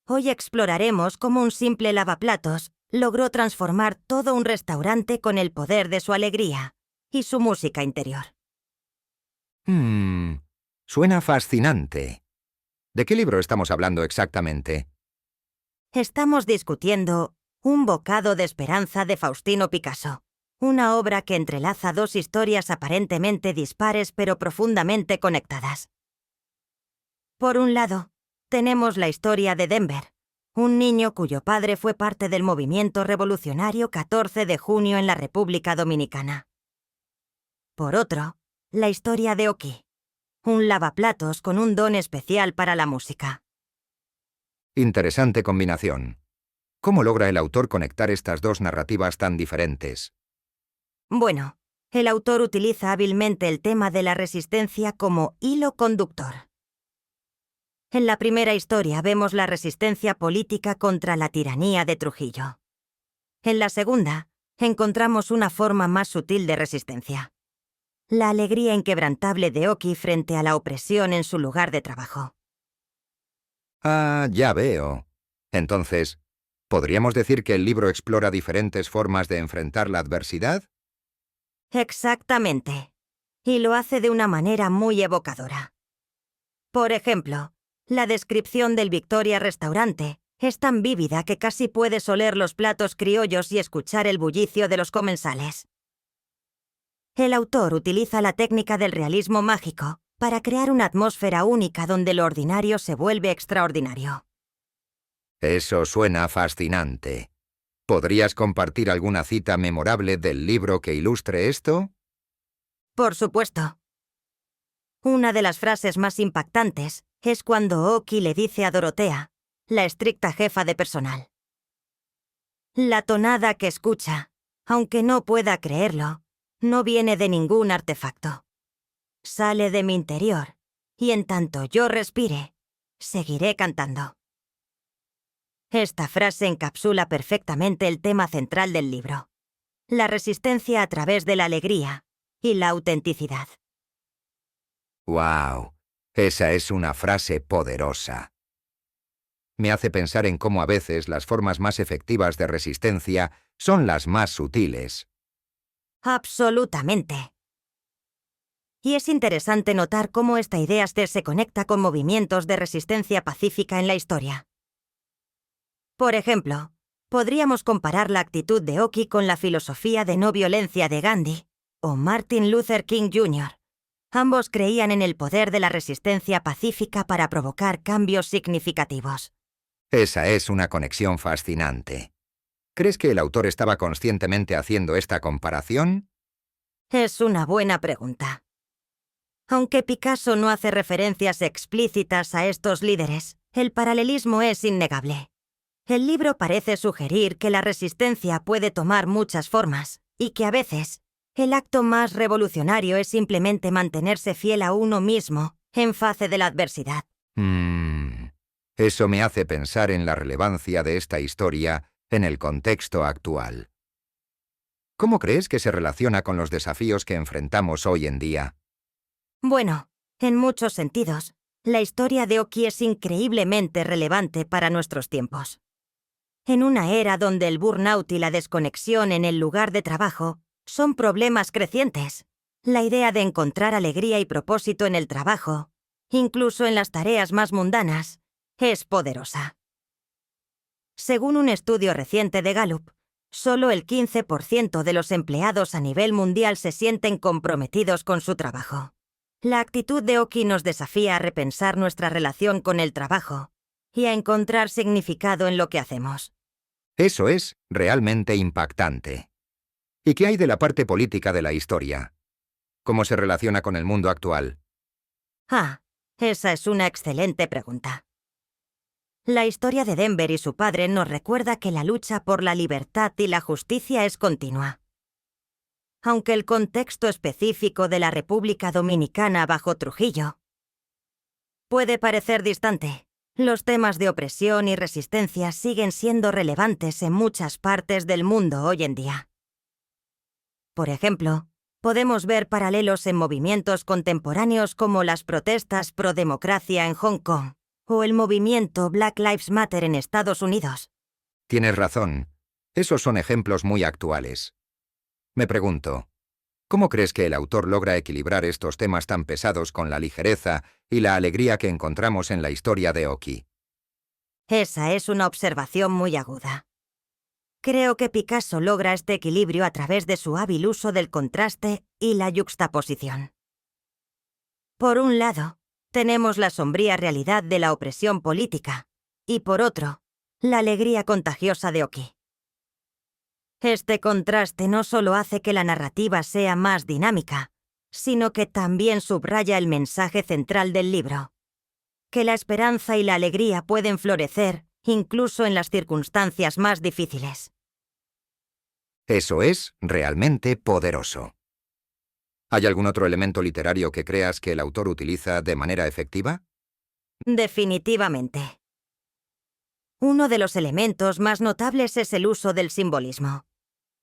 Hoy exploraremos cómo un simple lavaplatos logró transformar todo un restaurante con el poder de su alegría y su música interior. Suena fascinante. ¿De qué libro estamos hablando exactamente? Estamos discutiendo Un bocado de esperanza de Faustino Picasso, una obra que entrelaza dos historias aparentemente dispares pero profundamente conectadas. Por un lado, tenemos la historia de Denver, un niño cuyo padre fue parte del movimiento revolucionario 14 de junio en la República Dominicana. Por otro, la historia de Oki, un lavaplatos con un don especial para la música. Interesante combinación. ¿Cómo logra el autor conectar estas dos narrativas tan diferentes? Bueno, el autor utiliza hábilmente el tema de la resistencia como hilo conductor. En la primera historia vemos la resistencia política contra la tiranía de Trujillo. En la segunda, encontramos una forma más sutil de resistencia: la alegría inquebrantable de Oki frente a la opresión en su lugar de trabajo. Ah, ya veo. Entonces, ¿podríamos decir que el libro explora diferentes formas de enfrentar la adversidad? Exactamente. Y lo hace de una manera muy evocadora. Por ejemplo, la descripción del Victoria Restaurante es tan vívida que casi puedes oler los platos criollos y escuchar el bullicio de los comensales. El autor utiliza la técnica del realismo mágico para crear una atmósfera única donde lo ordinario se vuelve extraordinario. Eso suena fascinante. ¿Podrías compartir alguna cita memorable del libro que ilustre esto? Por supuesto. Una de las frases más impactantes es cuando Oki le dice a Dorotea, la estricta jefa de personal: la tonada que escucha, aunque no pueda creerlo, no viene de ningún artefacto. Sale de mi interior, y en tanto yo respire, seguiré cantando. Esta frase encapsula perfectamente el tema central del libro: la resistencia a través de la alegría y la autenticidad. ¡Wow! Esa es una frase poderosa. Me hace pensar en cómo a veces las formas más efectivas de resistencia son las más sutiles. Absolutamente. Y es interesante notar cómo esta idea se conecta con movimientos de resistencia pacífica en la historia. Por ejemplo, podríamos comparar la actitud de Oki con la filosofía de no violencia de Gandhi o Martin Luther King Jr. Ambos creían en el poder de la resistencia pacífica para provocar cambios significativos. Esa es una conexión fascinante. ¿Crees que el autor estaba conscientemente haciendo esta comparación? Es una buena pregunta. Aunque Picasso no hace referencias explícitas a estos líderes, el paralelismo es innegable. El libro parece sugerir que la resistencia puede tomar muchas formas y que a veces el acto más revolucionario es simplemente mantenerse fiel a uno mismo en face de la adversidad. Eso me hace pensar en la relevancia de esta historia en el contexto actual. ¿Cómo crees que se relaciona con los desafíos que enfrentamos hoy en día? Bueno, en muchos sentidos, la historia de Oki es increíblemente relevante para nuestros tiempos. En una era donde el burnout y la desconexión en el lugar de trabajo son problemas crecientes, la idea de encontrar alegría y propósito en el trabajo, incluso en las tareas más mundanas, es poderosa. Según un estudio reciente de Gallup, solo el 15% de los empleados a nivel mundial se sienten comprometidos con su trabajo. La actitud de Oki nos desafía a repensar nuestra relación con el trabajo y a encontrar significado en lo que hacemos. Eso es realmente impactante. ¿Y qué hay de la parte política de la historia? ¿Cómo se relaciona con el mundo actual? Esa es una excelente pregunta. La historia de Denver y su padre nos recuerda que la lucha por la libertad y la justicia es continua. Aunque el contexto específico de la República Dominicana bajo Trujillo puede parecer distante, los temas de opresión y resistencia siguen siendo relevantes en muchas partes del mundo hoy en día. Por ejemplo, podemos ver paralelos en movimientos contemporáneos como las protestas pro democracia en Hong Kong o el movimiento Black Lives Matter en Estados Unidos. Tienes razón. Esos son ejemplos muy actuales. Me pregunto, ¿cómo crees que el autor logra equilibrar estos temas tan pesados con la ligereza y la alegría que encontramos en la historia de Oki? Esa es una observación muy aguda. Creo que Picasso logra este equilibrio a través de su hábil uso del contraste y la yuxtaposición. Por un lado, tenemos la sombría realidad de la opresión política, y por otro, la alegría contagiosa de Oki. Este contraste no solo hace que la narrativa sea más dinámica, sino que también subraya el mensaje central del libro: que la esperanza y la alegría pueden florecer incluso en las circunstancias más difíciles. Eso es realmente poderoso. ¿Hay algún otro elemento literario que creas que el autor utiliza de manera efectiva? Definitivamente. Uno de los elementos más notables es el uso del simbolismo.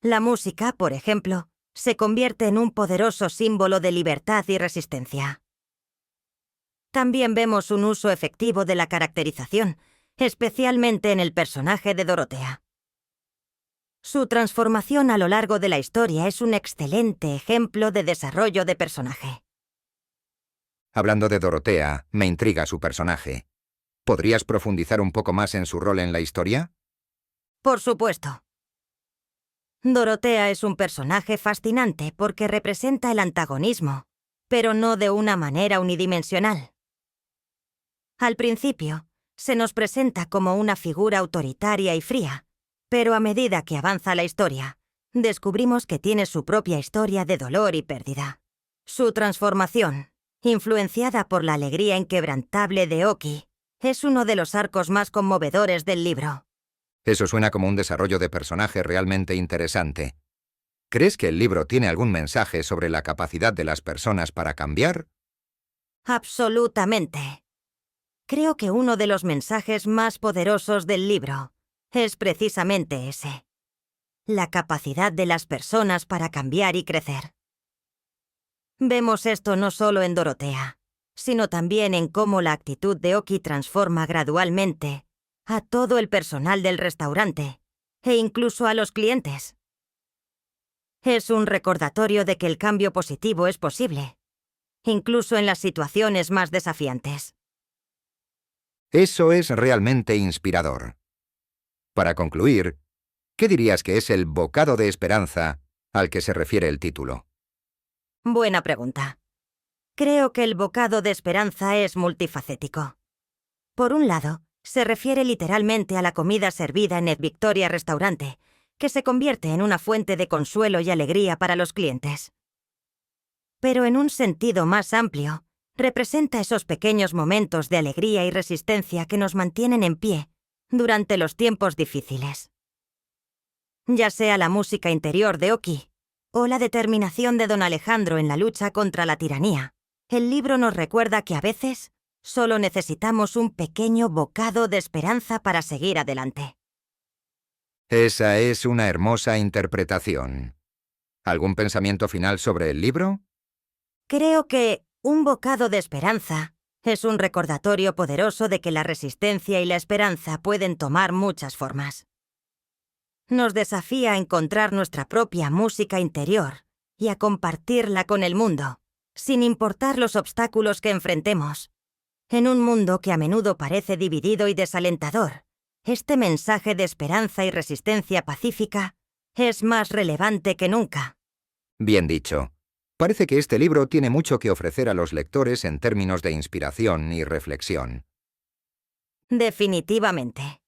La música, por ejemplo, se convierte en un poderoso símbolo de libertad y resistencia. También vemos un uso efectivo de la caracterización, especialmente en el personaje de Dorotea. Su transformación a lo largo de la historia es un excelente ejemplo de desarrollo de personaje. Hablando de Dorotea, me intriga su personaje. ¿Podrías profundizar un poco más en su rol en la historia? Por supuesto. Dorotea es un personaje fascinante porque representa el antagonismo, pero no de una manera unidimensional. Al principio, se nos presenta como una figura autoritaria y fría, pero a medida que avanza la historia, descubrimos que tiene su propia historia de dolor y pérdida. Su transformación, influenciada por la alegría inquebrantable de Oki, es uno de los arcos más conmovedores del libro. Eso suena como un desarrollo de personaje realmente interesante. ¿Crees que el libro tiene algún mensaje sobre la capacidad de las personas para cambiar? Absolutamente. Creo que uno de los mensajes más poderosos del libro es precisamente ese: la capacidad de las personas para cambiar y crecer. Vemos esto no solo en Dorotea, sino también en cómo la actitud de Oki transforma gradualmente a todo el personal del restaurante, e incluso a los clientes. Es un recordatorio de que el cambio positivo es posible, incluso en las situaciones más desafiantes. Eso es realmente inspirador. Para concluir, ¿qué dirías que es el bocado de esperanza al que se refiere el título? Buena pregunta. Creo que el bocado de esperanza es multifacético. Por un lado, se refiere literalmente a la comida servida en el Victoria Restaurante, que se convierte en una fuente de consuelo y alegría para los clientes. Pero en un sentido más amplio, representa esos pequeños momentos de alegría y resistencia que nos mantienen en pie durante los tiempos difíciles. Ya sea la música interior de Oki o la determinación de don Alejandro en la lucha contra la tiranía, el libro nos recuerda que a veces solo necesitamos un pequeño bocado de esperanza para seguir adelante. Esa es una hermosa interpretación. ¿Algún pensamiento final sobre el libro? Creo que un bocado de esperanza es un recordatorio poderoso de que la resistencia y la esperanza pueden tomar muchas formas. Nos desafía a encontrar nuestra propia música interior y a compartirla con el mundo, sin importar los obstáculos que enfrentemos. En un mundo que a menudo parece dividido y desalentador, este mensaje de esperanza y resistencia pacífica es más relevante que nunca. Bien dicho. Parece que este libro tiene mucho que ofrecer a los lectores en términos de inspiración y reflexión. Definitivamente.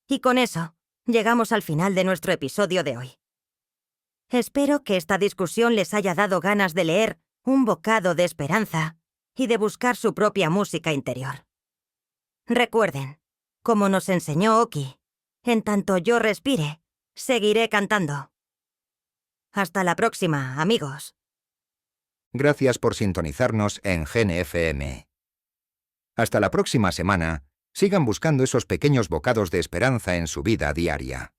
Y con eso, llegamos al final de nuestro episodio de hoy. Espero que esta discusión les haya dado ganas de leer un bocado de esperanza y de buscar su propia música interior. Recuerden, como nos enseñó Oki, en tanto yo respire, seguiré cantando. Hasta la próxima, amigos. Gracias por sintonizarnos en GenFM. Hasta la próxima semana, sigan buscando esos pequeños bocados de esperanza en su vida diaria.